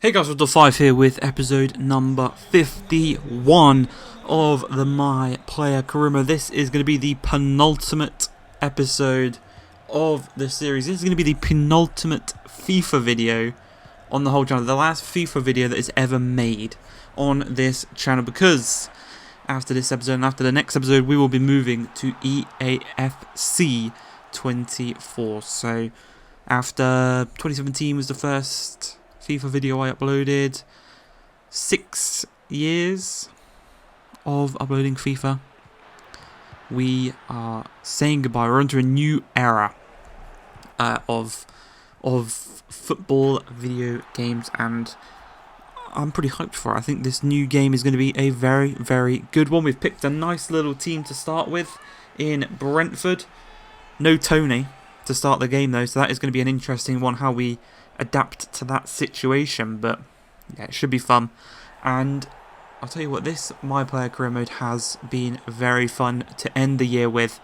Hey guys, Roger 5 here with episode number 51 of the My Player Karuma. This is going to be the penultimate episode of the series. This is going to be the penultimate FIFA video on the whole channel. The last FIFA video that is ever made on this channel, because after this episode and after the next episode we will be moving to EAFC 24. So after 2017 was the first FIFA video I uploaded, 6 years of uploading FIFA. We are saying goodbye. We're into a new era of football video games, and I'm pretty hyped for it. I think this new game is going to be a very, very good one. We've picked a nice little team to start with in Brentford. No Tony to start the game though, so that is going to be an interesting one, how we adapt to that situation. But yeah, it should be fun. And I'll tell you what, this My Player Career mode has been very fun to end the year with,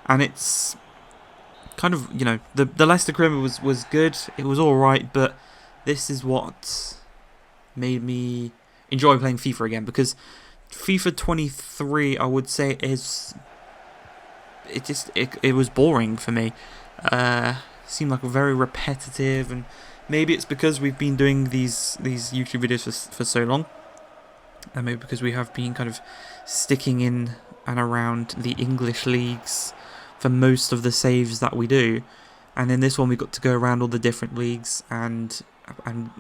and it's kind of, you know, the Leicester career mode was good, it was alright, but this is what made me enjoy playing FIFA again, because FIFA 23, I would say, it was boring for me. Seemed like very repetitive, and maybe it's because we've been doing these YouTube videos for so long, and maybe because we have been kind of sticking in and around the English leagues for most of the saves that we do. And in this one we got to go around all the different leagues and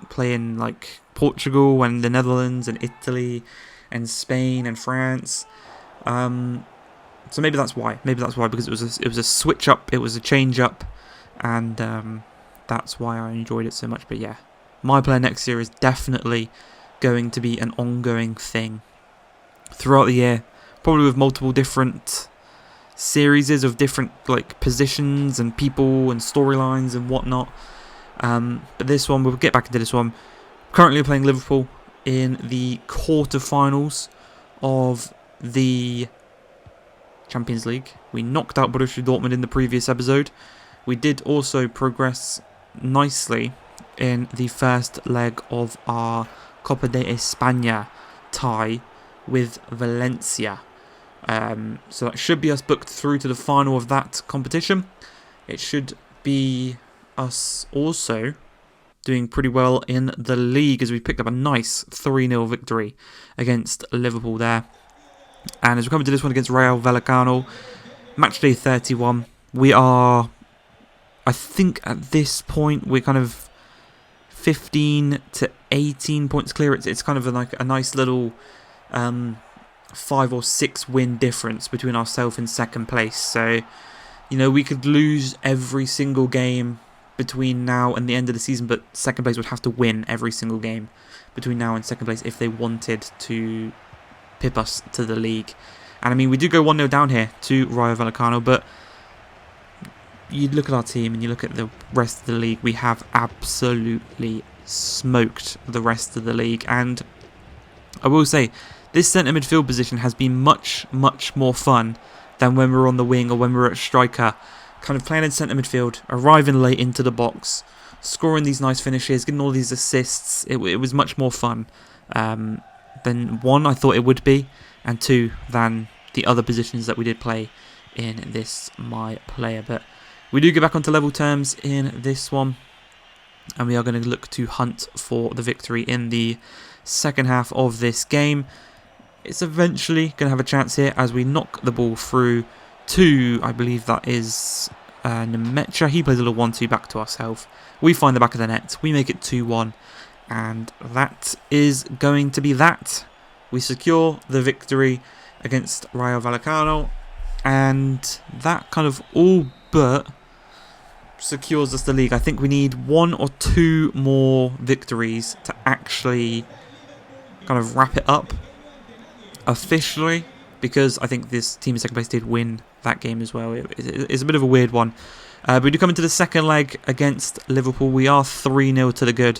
play in like Portugal and the Netherlands and Italy and Spain and France. So maybe that's why. Because it was a switch up, it was a change up, and that's why I enjoyed it so much. But yeah, My Player next year is definitely going to be an ongoing thing throughout the year, probably with multiple different series of different like positions and people and storylines and whatnot. But this one, we'll get back into this one. Currently playing Liverpool in the quarterfinals of the Champions League. We knocked out Borussia Dortmund in the previous episode. We did also progress nicely in the first leg of our Copa de España tie with Valencia. So that should be us booked through to the final of that competition. It should be us also doing pretty well in the league, as we picked up a nice 3-0 victory against Liverpool there. And as we come into this one against Rayo Vallecano, match day 31, we are, I think at this point, we're kind of 15 to 18 points clear. It's kind of like a nice little 5 or 6 win difference between ourselves and second place. So, you know, we could lose every single game between now and the end of the season, but second place would have to win every single game between now and second place if they wanted to pip us to the league. And I mean, we do go 1-0 down here to Rayo Vallecano, but you look at our team and you look at the rest of the league, we have absolutely smoked the rest of the league. And I will say, this centre midfield position has been much, much more fun than when we were on the wing or when we were at striker. Kind of playing in centre midfield, arriving late into the box, scoring these nice finishes, getting all these assists. It was much more fun than, one, I thought it would be, and two, than the other positions that we did play in this My Player. But we do get back onto level terms in this one, and we are going to look to hunt for the victory in the second half of this game. It's eventually going to have a chance here as we knock the ball through to, I believe that is Nemecha. He plays a little 1-2 back to ourselves. We find the back of the net. We make it 2-1. And that is going to be that. We secure the victory against Rayo Vallecano. And that kind of all but secures us the league. I think we need 1 or 2 more victories to actually kind of wrap it up officially, because I think this team in second place did win that game as well. It's a bit of a weird one. We do come into the second leg against Liverpool. We are 3-0 to the good.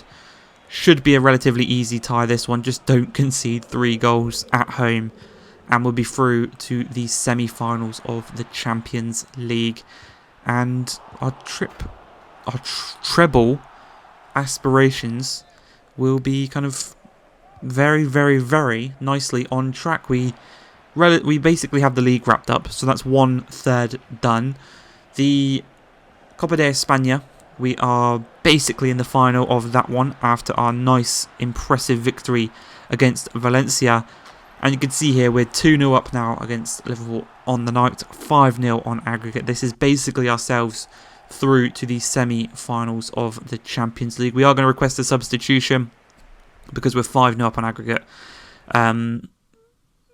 Should be a relatively easy tie, this one. Just don't concede 3 goals at home, and we'll be through to the semi-finals of the Champions League. And our treble aspirations we'll be kind of very, very, very nicely on track. We basically have the league wrapped up, so that's 1/3 done. The Copa de España, we are basically in the final of that one after our nice, impressive victory against Valencia. And you can see here we're 2-0 up now against Liverpool on the night, 5-0 on aggregate. This is basically ourselves through to the semi-finals of the Champions League. We are going to request a substitution because we're 5-0 up on aggregate.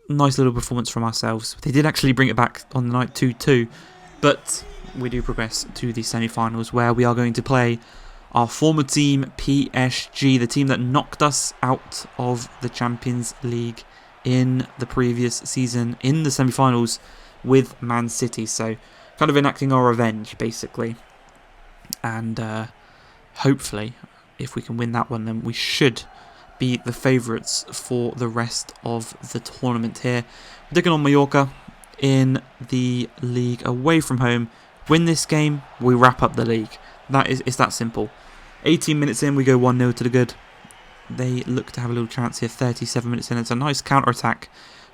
Nice little performance from ourselves. They did actually bring it back on the night 2-2, but we do progress to the semi-finals where we are going to play our former team, PSG, the team that knocked us out of the Champions League in the previous season in the semi-finals with Man City. So kind of enacting our revenge, basically. And hopefully, if we can win that one, then we should be the favourites for the rest of the tournament here. We're taking on Mallorca in the league away from home. Win this game, we wrap up the league. It's that simple. 18 minutes in, we go 1-0 to the good. They look to have a little chance here. 37 minutes in, it's a nice counter-attack,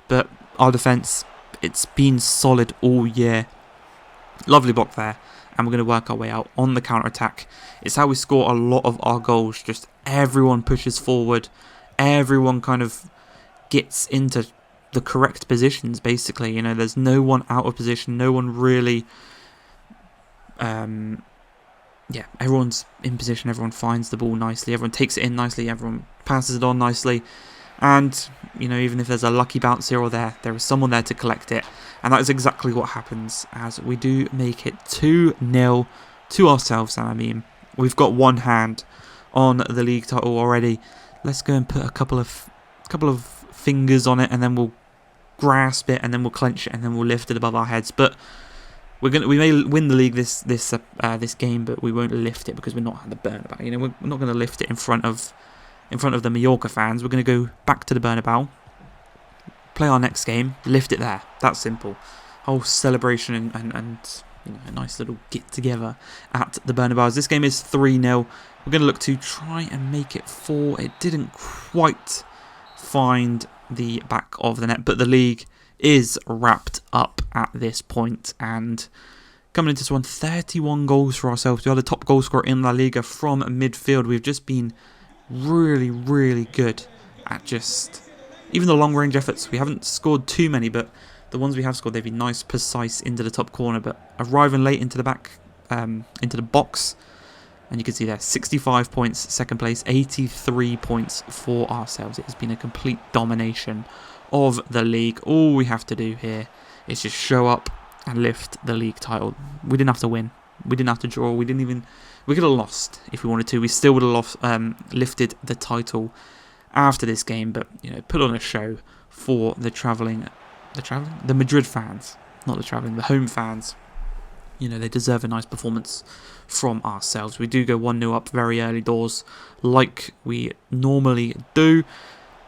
but our defence, it's been solid all year. Lovely block there, and we're going to work our way out on the counter-attack. It's how we score a lot of our goals. Just everyone pushes forward, everyone kind of gets into the correct positions, basically. You know, there's no one out of position, no one really... everyone's in position, everyone finds the ball nicely, everyone takes it in nicely, everyone passes it on nicely, and, you know, even if there's a lucky bounce here or there, there is someone there to collect it, and that is exactly what happens as we do make it 2-0 to ourselves. And I mean, we've got one hand on the league title already. Let's go and put a couple of fingers on it, and then we'll grasp it, and then we'll clench it, and then we'll lift it above our heads. But we may win the league this game, but we won't lift it because we're not at the Bernabeu. You know, we're not going to lift it in front of the Mallorca fans. We're going to go back to the Bernabeu, play our next game, lift it there. That's simple. Whole celebration and you know, a nice little get together at the Bernabeu. As this game is 3-0, we're going to look to try and make it 4. It didn't quite find the back of the net, but the league is wrapped up at this point, and coming into this one, 31 goals for ourselves. We are the top goal scorer in La Liga from midfield. We've just been really, really good at just even the long range efforts. We haven't scored too many, but the ones we have scored, they've been nice, precise into the top corner, but arriving late into the back, into the box. And you can see there, 65 points, second place, 83 points for ourselves. It has been a complete domination of the league. All we have to do here is just show up and lift the league title. We didn't have to win. We didn't have to draw. We could have lost if we wanted to. We still would have lifted the title after this game, but you know, put on a show for the Madrid fans, not the travelling, the home fans. You know, they deserve a nice performance from ourselves. We do go 1-0 up very early doors, like we normally do.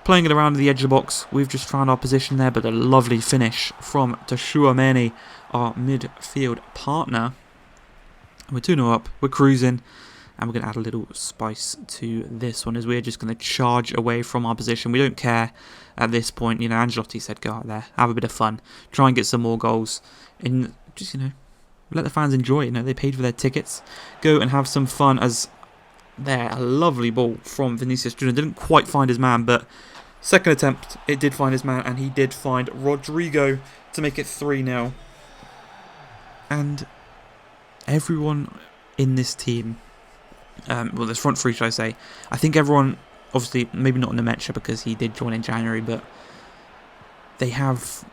Playing it around the edge of the box, we've just found our position there, but a lovely finish from Tchouaméni, our midfield partner. And we're 2-0 up, we're cruising, and we're going to add a little spice to this one as we're just going to charge away from our position. We don't care at this point. You know, Ancelotti said go out there, have a bit of fun, try and get some more goals, and just, you know, let the fans enjoy. You know, they paid for their tickets. Go and have some fun. As there, a lovely ball from Vinicius Junior. Didn't quite find his man, but second attempt, it did find his man, and he did find Rodrigo to make it 3-0. And everyone in this team, well, this front three, should I say, I think everyone, obviously, maybe not Nemecha because he did join in January, but they have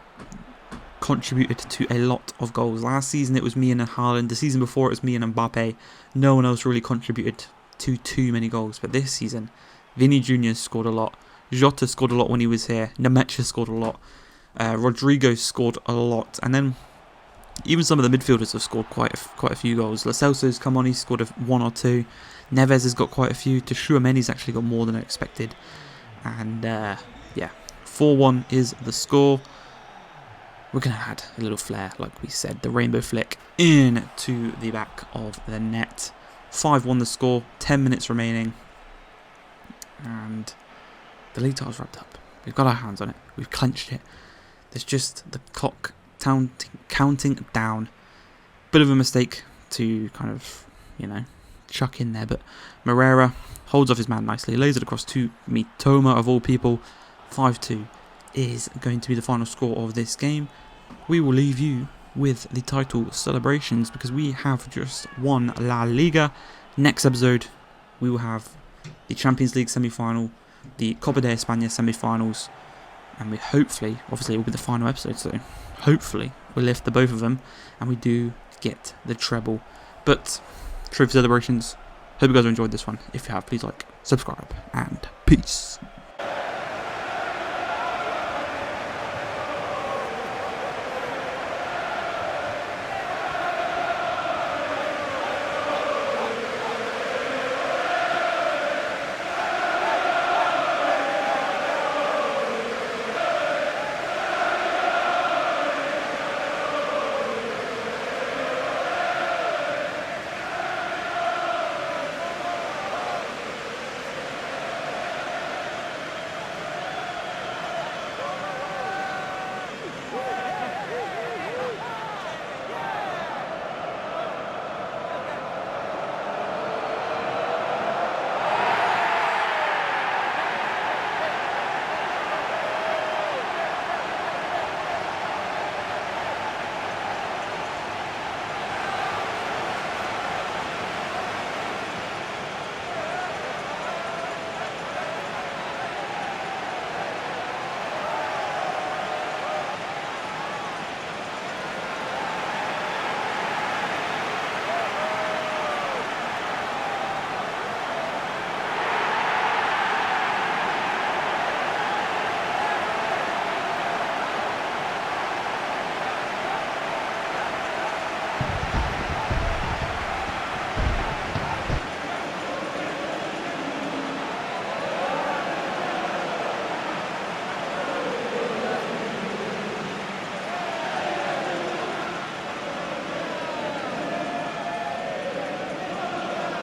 contributed to a lot of goals. Last season it was me and Haaland. The season before it was me and Mbappe. No one else really contributed to too many goals. But this season, Vini Jr. scored a lot. Jota scored a lot when he was here. Nemecha scored a lot. Rodrigo scored a lot. And then even some of the midfielders have scored quite a few goals. Lo Celso's come on, he scored 1 or 2. Neves has got quite a few. Tchouaméni's actually got more than I expected. And yeah, 4-1 is the score. We're going to add a little flair, like we said, the rainbow flick into the back of the net. 5-1 the score, 10 minutes remaining. and the league title's wrapped up. We've got our hands on it. We've clenched it. There's just the clock counting down. Bit of a mistake to kind of, chuck in there, but Moreira holds off his man nicely, lays it across to Mitoma of all people. 5-2 is going to be the final score of this game. We will leave you with the title celebrations because we have just won La Liga. Next episode, we will have the Champions League semi-final, the Copa de España semi-finals, and we hopefully, obviously it will be the final episode, so hopefully we lift the both of them and we do get the treble. But trophy celebrations, hope you guys have enjoyed this one. If you have, please like, subscribe, and peace.